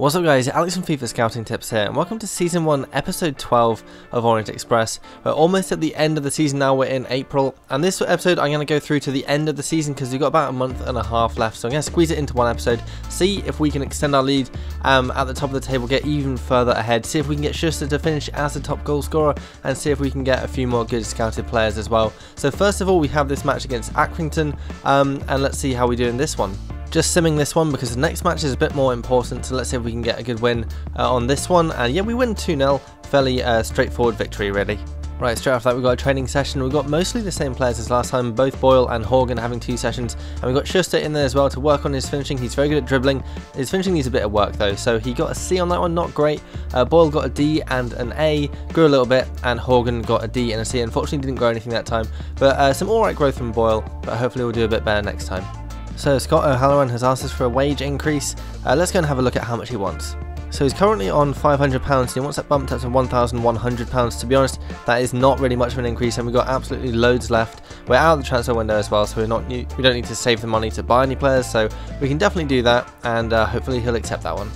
What's up guys, Alex from FIFA Scouting Tips here, and welcome to Season 1, Episode 12 of Orient Express. We're almost at the end of the season now, we're in April, and this episode I'm going to go through to the end of the season because we've got about a month and a half left, so I'm going to squeeze it into one episode, see if we can extend our lead at the top of the table, get even further ahead, see if we can get Schuster to finish as the top goal scorer, and see if we can get a few more good scouted players as well. So first of all, we have this match against Accrington, and let's see how we do in this one. Just simming this one because the next match is a bit more important, so let's see if we can get a good win on this one. And yeah, we win 2-0, fairly straightforward victory really. Right, straight off that we've got a training session. We've got mostly the same players as last time, both Boyle and Horgan having 2 sessions, and we've got Schuster in there as well to work on his finishing. He's very good at dribbling. His finishing needs a bit of work though, so he got a C on that one, not great. Boyle got a D and an A, grew a little bit, and Horgan got a D and a C. Unfortunately didn't grow anything that time, but some alright growth from Boyle, but hopefully we'll do a bit better next time. So Scott O'Halloran has asked us for a wage increase. Let's go and have a look at how much he wants. So he's currently on £500 and he wants that bumped up to £1,100. To be honest, that is not really much of an increase, and we've got absolutely loads left. We're out of the transfer window as well, so we don't need to save the money to buy any players, so we can definitely do that, and hopefully he'll accept that one.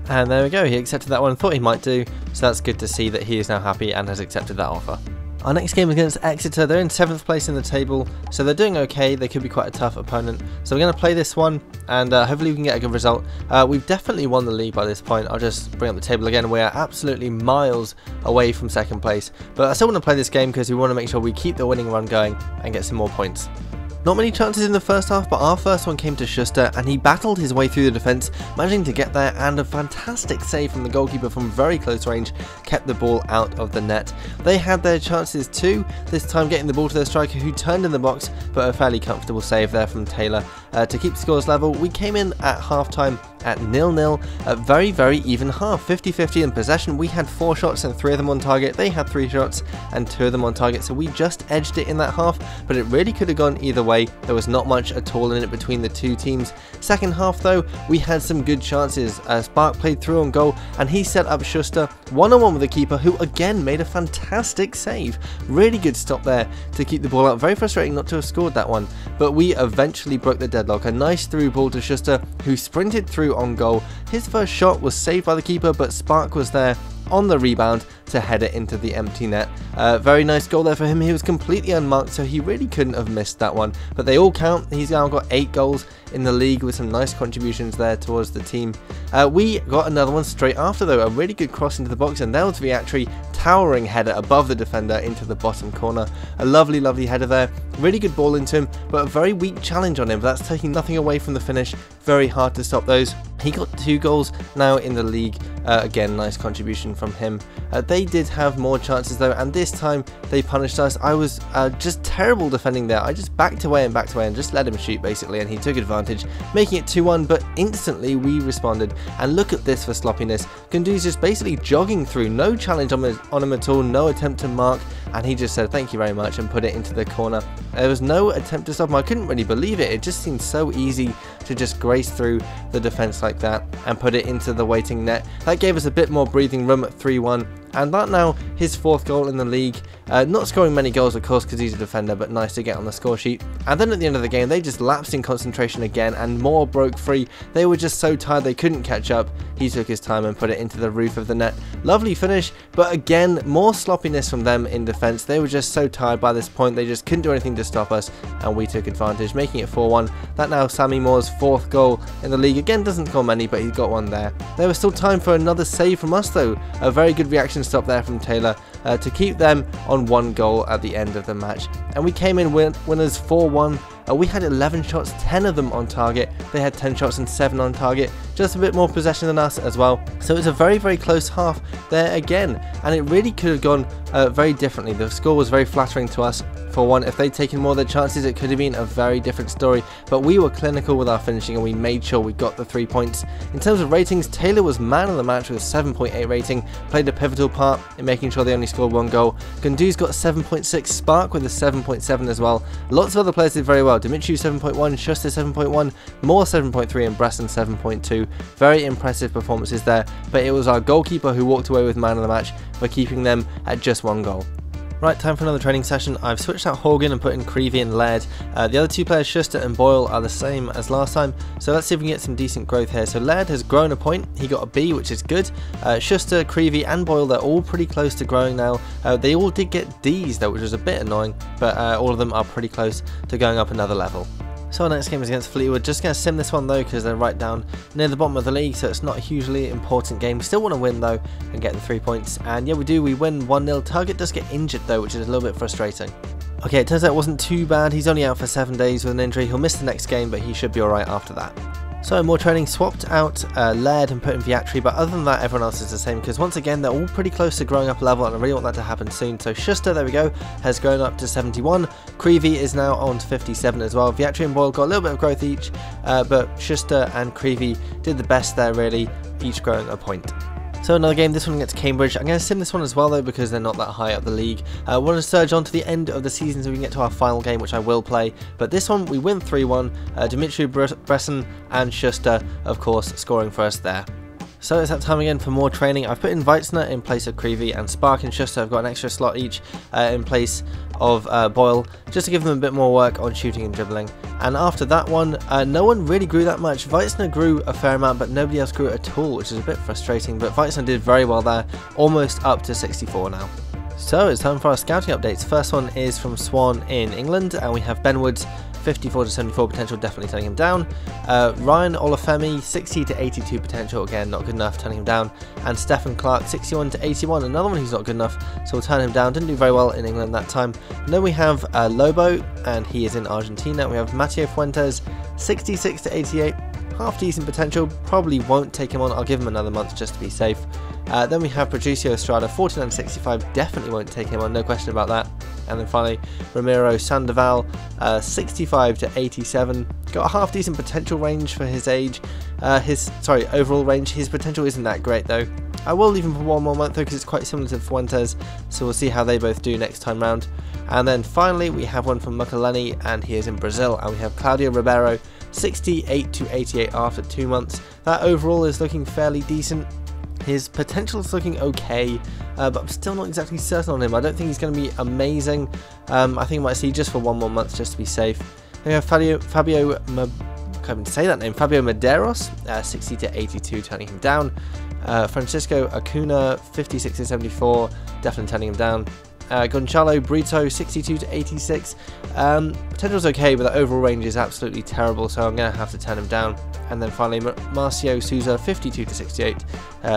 And there we go, he accepted that one, thought he might do, so that's good to see that he is now happy and has accepted that offer. Our next game is against Exeter. They're in 7th place in the table, so they're doing okay. They could be quite a tough opponent. So we're going to play this one, and hopefully we can get a good result. We've definitely won the league by this point. I'll just bring up the table again. We are absolutely miles away from 2nd place, but I still want to play this game because we want to make sure we keep the winning run going and get some more points. Not many chances in the first half, but our first one came to Schuster and he battled his way through the defence, managing to get there, and a fantastic save from the goalkeeper from very close range kept the ball out of the net. They had their chances too, this time getting the ball to their striker who turned in the box, but a fairly comfortable save there from Taylor. To keep scores level, we came in at half-time at 0-0, a very even half, 50-50 in possession. We had 4 shots and 3 of them on target. They had 3 shots and 2 of them on target, so we just edged it in that half, but it really could have gone either way. There was not much at all in it between the two teams. Second half though, we had some good chances. Spark played through on goal and he set up Schuster one-on-one with the keeper, who again made a fantastic save. Really good stop there to keep the ball out. Very frustrating not to have scored that one, but we eventually broke the deadlock. A nice through ball to Schuster, who sprinted through on goal. His first shot was saved by the keeper, but Spark was there on the rebound to head it into the empty net. Very nice goal there for him. He was completely unmarked, so he really couldn't have missed that one, but they all count. He's now got 8 goals in the league with some nice contributions there towards the team. We got another one straight after though, a really good cross into the box, and there was Viatri towering header above the defender into the bottom corner. A lovely header there, really good ball into him, but a very weak challenge on him, but that's taking nothing away from the finish. Very hard to stop those. He got 2 goals now in the league. Again, nice contribution from him. They did have more chances though, and this time they punished us. I was just terrible defending there. I just backed away and just let him shoot basically, and he took advantage, making it 2-1, but instantly we responded. And look at this for sloppiness. Gundu's just basically jogging through, no challenge on him at all, no attempt to mark, and he just said thank you very much and put it into the corner. There was no attempt to stop him. I couldn't really believe it. It just seemed so easy to just grace through the defence like that and put it into the waiting net. That gave us a bit more breathing room at 3-1, and that now his 4th goal in the league. Not scoring many goals of course because he's a defender, but nice to get on the score sheet. And then at the end of the game they just lapsed in concentration again and more broke free. They were just so tired they couldn't catch up. He took his time and put it into the roof of the net. Lovely finish, but again more sloppiness from them in defence. They were just so tired by this point, they just couldn't do anything to stop us, and we took advantage, making it 4-1. That now Sammy Moore's 4th goal in the league. Again, doesn't score many, but he's got one there. There was still time for another save from us though. A very good reaction stop there from Taylor to keep them on 1 goal at the end of the match. And we came in winners 4-1. We had 11 shots, 10 of them on target. They had 10 shots and 7 on target. Just a bit more possession than us as well. So it was a very close half there again, and it really could have gone very differently. The score was very flattering to us. For one, if they'd taken more of their chances, it could have been a very different story, but we were clinical with our finishing and we made sure we got the 3 points. In terms of ratings, Taylor was man of the match with a 7.8 rating, played a pivotal part in making sure they only scored 1 goal. Gundu's got 7.6, Spark with a 7.7 as well. Lots of other players did very well. Dimitri 7.1, Schuster 7.1, Moore 7.3 and Bresson 7.2. Very impressive performances there, but it was our goalkeeper who walked away with man of the match for keeping them at just 1 goal. Right, time for another training session. I've switched out Horgan and put in Creevy and Laird. The other two players, Schuster and Boyle, are the same as last time, so let's see if we can get some decent growth here. So Laird has grown a point, he got a B, which is good. Schuster, Creevy and Boyle, they're all pretty close to growing now. They all did get Ds though, which was a bit annoying, but all of them are pretty close to going up another level. So our next game is against Fleetwood. Just going to sim this one though because they're right down near the bottom of the league, so it's not a hugely important game. We still want to win though and get the 3 points, and yeah we do, we win 1-0. Target does get injured though, which is a little bit frustrating. Okay, it turns out it wasn't too bad. He's only out for 7 days with an injury. He'll miss the next game, but he should be alright after that. So more training, swapped out Laird and put in Viatri, but other than that everyone else is the same because once again they're all pretty close to growing up a level and I really want that to happen soon. So Schuster, there we go, has grown up to 71, Creevy is now on to 57 as well. Viatri and Boyle got a little bit of growth each, but Schuster and Creevy did the best there really, each growing a point. So another game, this one against Cambridge. I'm going to sim this one as well though because they're not that high up the league. I want to surge on to the end of the season so we can get to our final game, which I will play. But this one we win 3-1, Dimitri Bresson and Schuster of course scoring for us there. So it's that time again for more training. I've put in Weitzner in place of Creevy, and Spark and Schuster have got an extra slot each in place of Boyle, just to give them a bit more work on shooting and dribbling. And after that one, no one really grew that much. Weitzner grew a fair amount, but nobody else grew at all, which is a bit frustrating. But Weitzner did very well there, almost up to 64 now. So it's time for our scouting updates. First one is from Swan in England, and we have Ben Woods, 54 to 74 potential, definitely turning him down. Ryan Olafemi, 60 to 82 potential, again not good enough, turning him down. And Stephen Clark, 61 to 81, another one who's not good enough, so we'll turn him down. Didn't do very well in England that time. And then we have Lobo, and he is in Argentina. We have Mateo Fuentes, 66 to 88, half decent potential, probably won't take him on, I'll give him another month just to be safe. Then we have Patricio Estrada, 49 to 65, definitely won't take him on, no question about that. And then finally, Ramiro Sandoval, 65 to 87, got a half decent potential range for his age, overall range. His potential isn't that great though. I will leave him for one more month though because it's quite similar to Fuentes, so we'll see how they both do next time round. And then finally we have one from Mukalani, and he is in Brazil, and we have Claudio Ribeiro, 68 to 88 after 2 months. That overall is looking fairly decent. His potential is looking okay, but I'm still not exactly certain on him. I don't think he's going to be amazing. I think I might see just for 1 more month just to be safe. Then we have Fabio Medeiros, 60 to 82, turning him down. Francisco Acuna, 56 to 74, definitely turning him down. Gonçalo Brito, 62 to 86. Potential's okay, but the overall range is absolutely terrible, so I'm going to have to turn him down. And then finally, Marcio Souza, 52 to 68.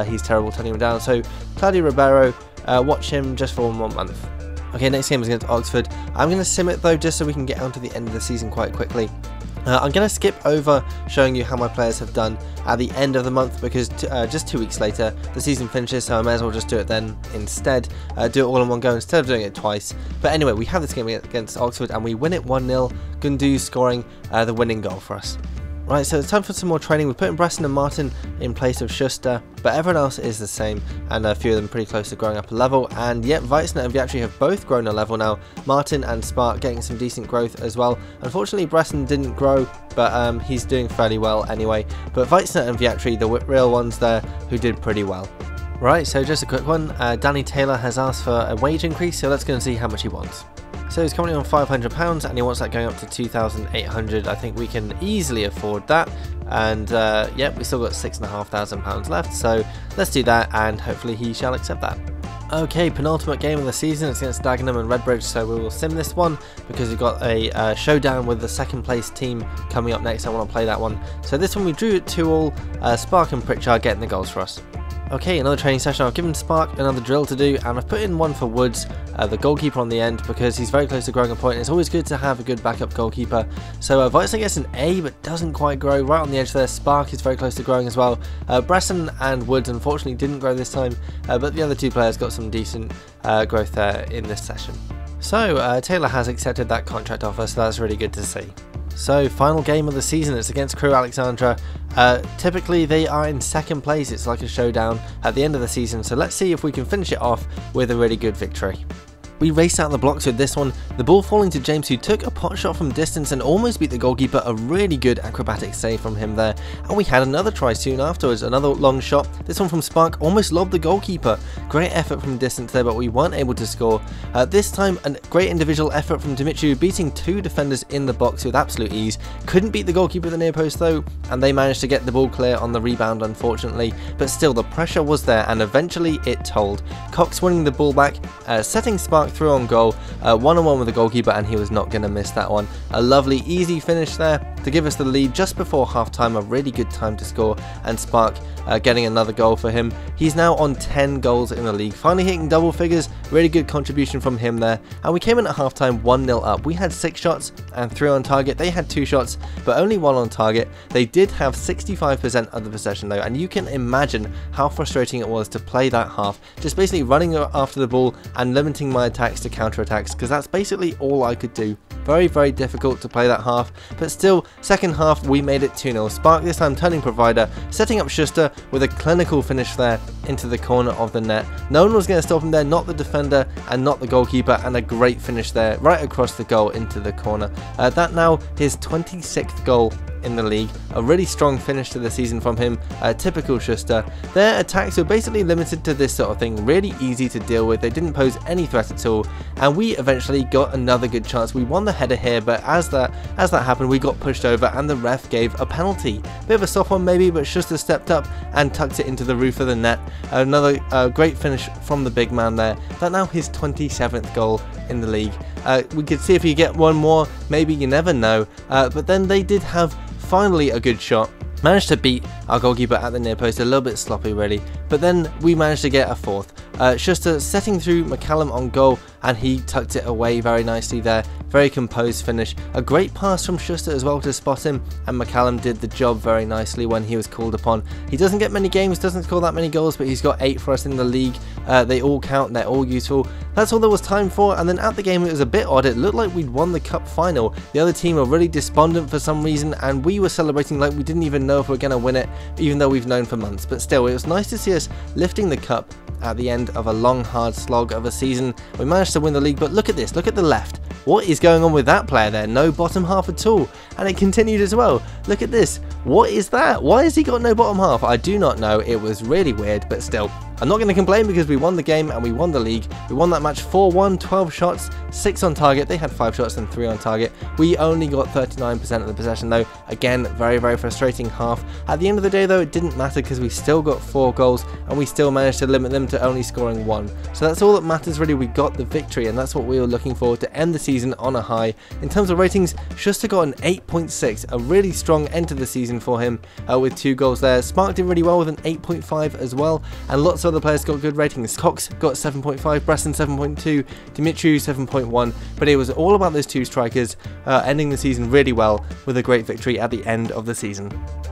He's terrible, turning him down. So Claudio Ribeiro, watch him just for 1 more month. Okay, next game is against Oxford. I'm going to sim it though, just so we can get on to the end of the season quite quickly. I'm going to skip over showing you how my players have done at the end of the month because just 2 weeks later the season finishes, so I may as well just do it then instead. Do it all in one go instead of doing it twice. But anyway, we have this game against Oxford and we win it 1-0, Gundu scoring the winning goal for us. Right, so it's time for some more training. We're putting Bresson and Martin in place of Schuster, but everyone else is the same, and a few of them pretty close to growing up a level. And yet, Weitzner and Viatri have both grown a level now. Martin and Spark getting some decent growth as well. Unfortunately, Bresson didn't grow, but he's doing fairly well anyway. But Weitzner and Viatri, the real ones there, who did pretty well. Right, so just a quick one. Danny Taylor has asked for a wage increase, so let's go and see how much he wants. So he's currently on £500 and he wants that going up to £2,800. I think we can easily afford that. And yeah, we still got £6,500 left. So let's do that and hopefully he shall accept that. Okay, penultimate game of the season. It's against Dagenham and Redbridge, so we will sim this one because we've got a showdown with the second place team coming up next. I want to play that one. So this one we drew it 2-2. Spark and Pritchard getting the goals for us. Okay, another training session. I've given Spark another drill to do, and I've put in one for Woods, the goalkeeper on the end, because he's very close to growing a point. It's always good to have a good backup goalkeeper. So Weitzner gets an A, but doesn't quite grow. Right on the edge there, Spark is very close to growing as well. Bresson and Woods unfortunately didn't grow this time, but the other two players got some decent growth there in this session. So Taylor has accepted that contract offer, so that's really good to see. So final game of the season, it's against Crewe Alexandra. Typically they are in second place, it's like a showdown at the end of the season, so let's see if we can finish it off with a really good victory. We raced out the blocks with this one, the ball falling to James, who took a pot shot from distance and almost beat the goalkeeper. A really good acrobatic save from him there. And we had another try soon afterwards, another long shot, this one from Spark, almost lobbed the goalkeeper. Great effort from distance there, but we weren't able to score. This time a great individual effort from Dimitri, beating 2 defenders in the box with absolute ease. Couldn't beat the goalkeeper at the near post though, and they managed to get the ball clear on the rebound unfortunately, but still the pressure was there and eventually it told. Cox winning the ball back, setting Spark through on goal, one-on-one with the goalkeeper, and he was not going to miss that one. A lovely easy finish there to give us the lead just before half time, a really good time to score, and Spark getting another goal for him. He's now on 10 goals in the league, finally hitting double figures. Really good contribution from him there, and we came in at half time 1-0 up. We had 6 shots and 3 on target. They had 2 shots but only 1 on target. They did have 65% of the possession though, and you can imagine how frustrating it was to play that half, just basically running after the ball and limiting my attacks to counter attacks, because that's basically all I could do. Very, very difficult to play that half, but still, second half we made it 2-0. Spark this time turning provider, setting up Schuster with a clinical finish there into the corner of the net. No one was going to stop him there, not the defender and not the goalkeeper, and a great finish there right across the goal into the corner. That now his 26th goal in the league. A really strong finish to the season from him, typical Schuster. Their attacks were basically limited to this sort of thing, really easy to deal with. They didn't pose any threat at all, and we eventually got another good chance. We won the header here, but as that happened, we got pushed over and the ref gave a penalty. Bit of a soft one maybe, but Schuster stepped up and tucked it into the roof of the net. Another great finish from the big man there. That now his 27th goal in the league. We could see if he get one more, maybe, you never know, but then they did have finally a good shot. Managed to beat our goalkeeper at the near post, a little bit sloppy really, but then we managed to get a 4th. Schuster setting through McCallum on goal, and he tucked it away very nicely there. Very composed finish. A great pass from Schuster as well to spot him, and McCallum did the job very nicely when he was called upon. He doesn't get many games, doesn't score that many goals, but he's got 8 for us in the league. They all count, they're all useful. That's all there was time for, and then at the game it was a bit odd. It looked like we'd won the cup final. The other team were really despondent for some reason, and we were celebrating like we didn't even know if we were going to win it, even though we've known for months. But still, it was nice to see us lifting the cup at the end of a long hard slog of a season. We managed to win the league, but look at this, look at the left. What is going on with that player there? No bottom half at all, and it continued as well. Look at this, what is that? Why has he got no bottom half? I do not know, it was really weird, but still. I'm not going to complain because we won the game and we won the league. We won that match 4-1, 12 shots, 6 on target. They had 5 shots and 3 on target. We only got 39% of the possession though. Again, very, very frustrating half. At the end of the day though, it didn't matter because we still got 4 goals and we still managed to limit them to only scoring 1. So that's all that matters really. We got the victory, and that's what we were looking for to end the season on a high. In terms of ratings, Schuster got an 8.6, a really strong end to the season for him with 2 goals there. Spark did really well with an 8.5 as well, and lots of other players got good ratings. Cox got 7.5, Bresson 7.2, Dimitri 7.1, but it was all about those 2 strikers ending the season really well with a great victory at the end of the season.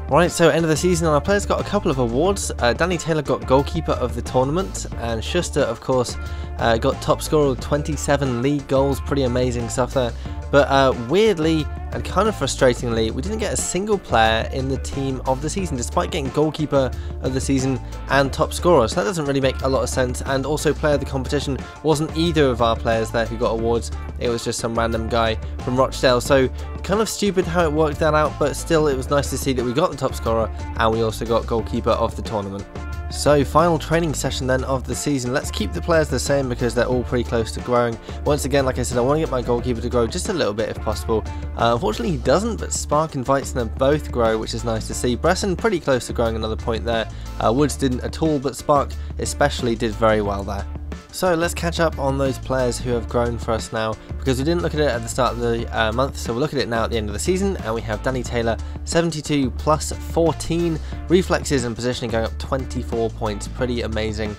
Right, so end of the season, our players got a couple of awards. Danny Taylor got goalkeeper of the tournament, and Schuster of course got top scorer with 27 league goals. Pretty amazing stuff there. But weirdly and kind of frustratingly, we didn't get a single player in the team of the season, despite getting goalkeeper of the season and top scorer. So that doesn't really make a lot of sense. And also player of the competition wasn't either of our players there who got awards. It was just some random guy from Rochdale. So kind of stupid how it worked that out, but still it was nice to see that we got the top scorer and we also got goalkeeper of the tournament. So final training session then of the season. Let's keep the players the same because they're all pretty close to growing. Once again, like I said, I want to get my goalkeeper to grow just a little bit if possible. Unfortunately he doesn't, but Spark invites them both grow, which is nice to see. Bresson pretty close to growing another point there. Woods didn't at all, but Spark especially did very well there. So let's catch up on those players who have grown for us now, because we didn't look at it at the start of the month, so we'll look at it now at the end of the season. And we have Danny Taylor, 72 plus 14, reflexes and positioning going up 24 points. Pretty amazing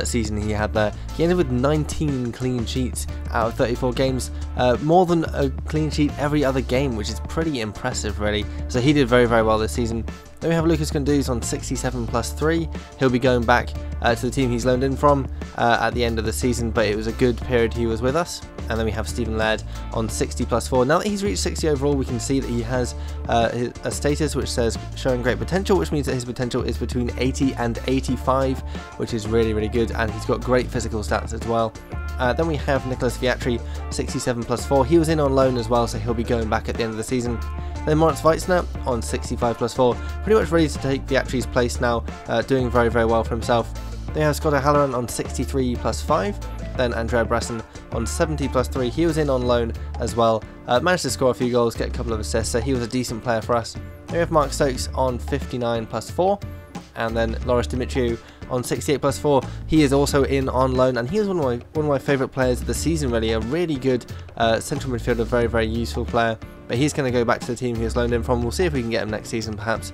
season he had there. He ended with 19 clean sheets out of 34 games, more than a clean sheet every other game, which is pretty impressive really. So he did very, very well this season. Then we have Lucas Gunduz on 67 plus 3. He'll be going back to the team he's loaned in from at the end of the season, but it was a good period he was with us. And then we have Stephen Laird on 60 plus 4. Now that he's reached 60 overall, we can see that he has a status which says showing great potential, which means that his potential is between 80 and 85, which is really, really good. And he's got great physical stats as well. Then we have Nicholas Viatri, 67 plus 4. He was in on loan as well, so he'll be going back at the end of the season. Then Moritz Weitzner on 65 plus 4, pretty much ready to take Viatri's place now, doing very, very well for himself. They have Scott O'Halloran on 63 plus 5, then Andrea Bresson on 70 plus 3, he was in on loan as well, managed to score a few goals, get a couple of assists, so he was a decent player for us. Then we have Mark Stokes on 59 plus 4, and then Loris Dimitriou on 68 plus 4, he is also in on loan, and he was one of my favourite players of the season really, a really good central midfielder, very, very useful player, but he's going to go back to the team he was loaned in from. We'll see if we can get him next season perhaps.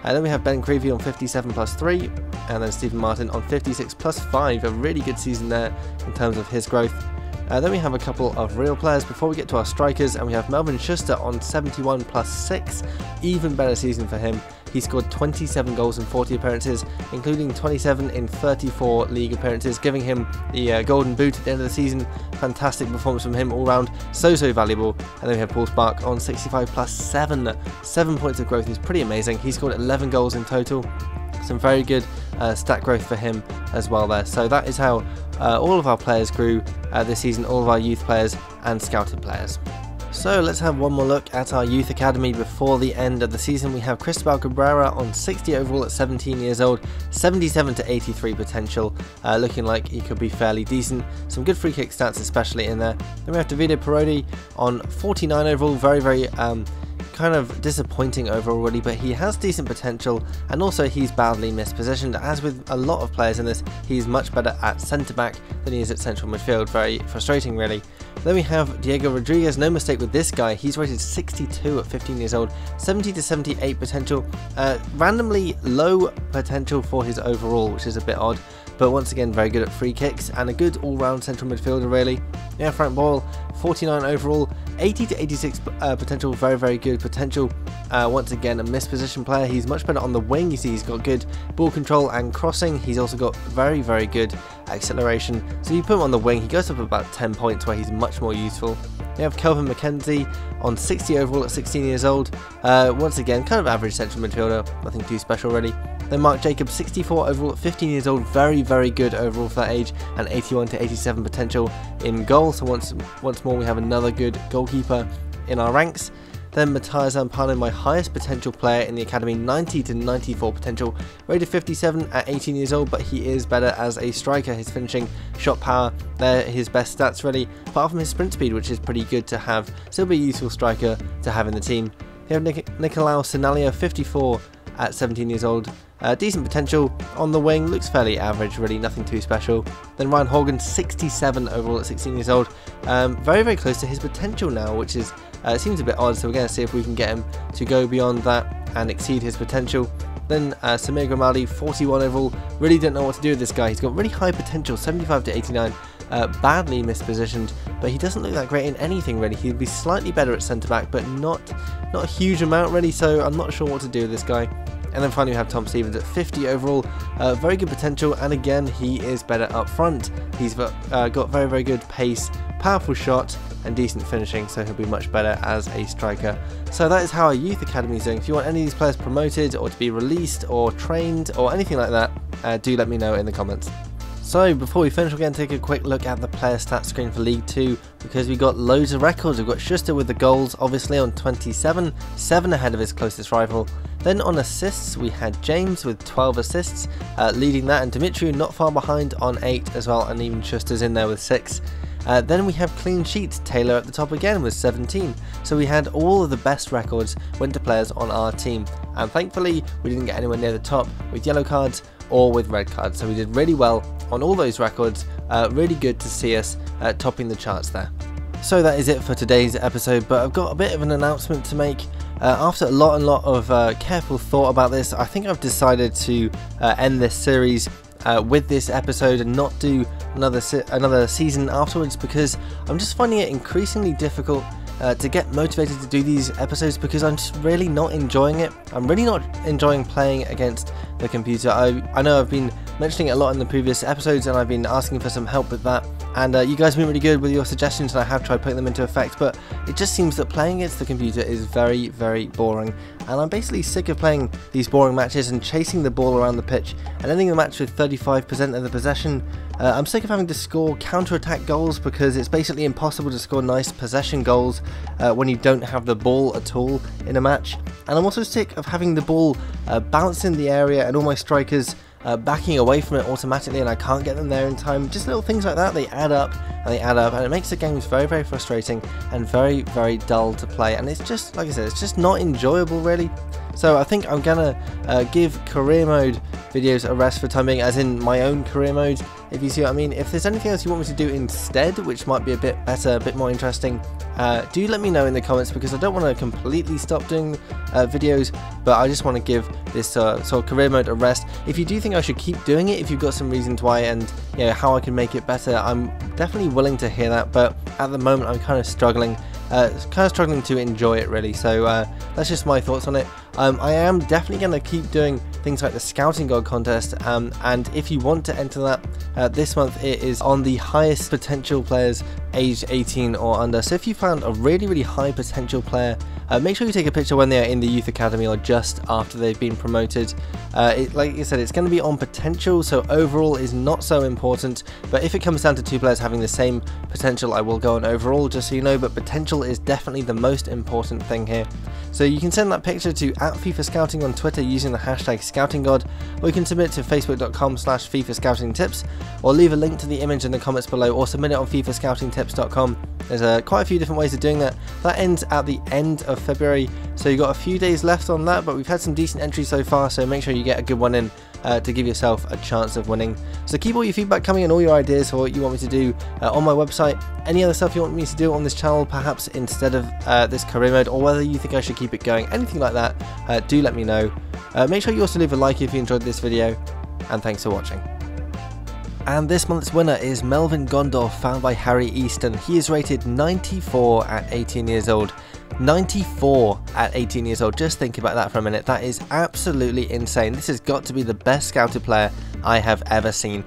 Then we have Ben Creevy on 57 plus 3, and then Stephen Martin on 56 plus 5, a really good season there in terms of his growth. Then we have a couple of real players before we get to our strikers, and we have Melvin Schuster on 71 plus 6, even better season for him. He scored 27 goals in 40 appearances, including 27 in 34 league appearances, giving him the golden boot at the end of the season. Fantastic performance from him all round, so valuable. And then we have Paul Spark on 65 plus 7, 7 points of growth is pretty amazing. He scored 11 goals in total, some very good stat growth for him as well there. So that is how all of our players grew this season, all of our youth players and scouted players. So let's have one more look at our youth academy before the end of the season. We have Cristobal Cabrera on 60 overall at 17 years old, 77 to 83 potential, looking like he could be fairly decent. Some good free kick stats especially in there. Then we have Davide Parodi on 49 overall, very kind of disappointing overall really, but he has decent potential, and also he's badly mispositioned. As with a lot of players in this, he's much better at centre back than he is at central midfield, very frustrating really. Then we have Diego Rodriguez, no mistake with this guy, he's rated 62 at 15 years old, 70 to 78 potential, randomly low potential for his overall, which is a bit odd, but once again very good at free kicks and a good all-round central midfielder really. Yeah, Frank Boyle, 49 overall, 80 to 86 potential, very good potential. Once again a misposition player, he's much better on the wing, you see he's got good ball control and crossing, he's also got very good acceleration, so you put him on the wing, he goes up about 10 points where he's much more useful. We have Kelvin McKenzie on 60 overall at 16 years old, once again kind of average central midfielder, nothing too special really. Then Mark Jacobs, 64 overall at 15 years old, very good overall for that age, and 81 to 87 potential in goal, so once more we have another good goalkeeper in our ranks. Then Matthias Zampano, my highest potential player in the academy, 90 to 94 potential, rated 57 at 18 years old, but he is better as a striker. His finishing, shot power, they're his best stats really, apart from his sprint speed, which is pretty good to have, still be a useful striker to have in the team. We have Nicolau Sinalia, 54 at 17 years old, decent potential on the wing, looks fairly average really, nothing too special. Then Ryan Horgan, 67 overall at 16 years old, very close to his potential now, which is seems a bit odd, so we're going to see if we can get him to go beyond that and exceed his potential. Then Samir Grimaldi, 41 overall, really don't know what to do with this guy. He's got really high potential, 75 to 89, badly mispositioned, but he doesn't look that great in anything really. He'd be slightly better at centre back, but not a huge amount really, so I'm not sure what to do with this guy. And then finally we have Tom Stevens at 50 overall, very good potential, and again he is better up front. He's got very good pace, powerful shot and decent finishing, so he'll be much better as a striker. So that is how our youth academy is doing. If you want any of these players promoted or to be released or trained or anything like that, do let me know in the comments. So before we finish, we're going to take a quick look at the player stats screen for League 2, because we've got loads of records. We've got Schuster with the goals, obviously on 27, 7 ahead of his closest rival. Then on assists, we had James with 12 assists, leading that, and Dimitriou not far behind on 8 as well, and even Schuster's in there with 6. Then we have clean sheets, Taylor at the top again with 17. So we had all of the best records went to players on our team, and thankfully we didn't get anywhere near the top with yellow cards or with red cards, so we did really well on all those records. Really good to see us topping the charts there. So that is it for today's episode, but I've got a bit of an announcement to make. After a lot of careful thought about this, I think I've decided to end this series with this episode and not do another season afterwards, because I'm just finding it increasingly difficult to get motivated to do these episodes, because I'm just really not enjoying it. I'm really not enjoying playing against the computer. I know I've been mentioning it a lot in the previous episodes, and I've been asking for some help with that, and you guys have been really good with your suggestions, and I have tried putting them into effect, but it just seems that playing against the computer is very boring, and I'm basically sick of playing these boring matches and chasing the ball around the pitch and ending the match with 35% of the possession. I'm sick of having to score counter-attack goals because it's basically impossible to score nice possession goals when you don't have the ball at all in a match. And I'm also sick of having the ball bounce in the area and all my strikers backing away from it automatically and I can't get them there in time. Just little things like that, they add up and it makes the games very, very frustrating and very, very dull to play, and it's just, like I said, it's just not enjoyable really. So I think I'm gonna give career mode videos a rest for the time being, as in my own career mode, if you see what I mean. If there's anything else you want me to do instead, which might be a bit better, a bit more interesting, do let me know in the comments, because I don't want to completely stop doing videos, but I just want to give this sort of career mode a rest. If you do think I should keep doing it, if you've got some reasons why and you know how I can make it better, I'm definitely willing to hear that, but at the moment I'm kind of struggling to enjoy it really. So that's just my thoughts on it. I am definitely going to keep doing things like the Scouting God contest, and if you want to enter that, this month it is on the highest potential players aged 18 or under. So if you found a really, really high potential player, make sure you take a picture when they are in the youth academy or just after they've been promoted. Like I said, it's going to be on potential, so overall is not so important, but if it comes down to two players having the same potential, I will go on overall, just so you know, but potential is definitely the most important thing here. So you can send that picture to @FIFA Scouting on Twitter using the hashtag ScoutingGod, or you can submit it to facebook.com/FIFA Scouting Tips, or leave a link to the image in the comments below, or submit it on FIFAscoutingtips.com. There's quite a few different ways of doing that. That ends at the end of February, so you've got a few days left on that, but we've had some decent entries so far, so make sure you get a good one in to give yourself a chance of winning. So keep all your feedback coming and all your ideas for what you want me to do on my website. Any other stuff you want me to do on this channel, perhaps instead of this career mode, or whether you think I should keep it going, anything like that, do let me know. Make sure you also leave a like if you enjoyed this video, and thanks for watching. And this month's winner is Melvin Gondorf, found by Harry Easton. He is rated 94 at 18 years old. 94 at 18 years old, just think about that for a minute. That is absolutely insane. This has got to be the best scouted player I have ever seen.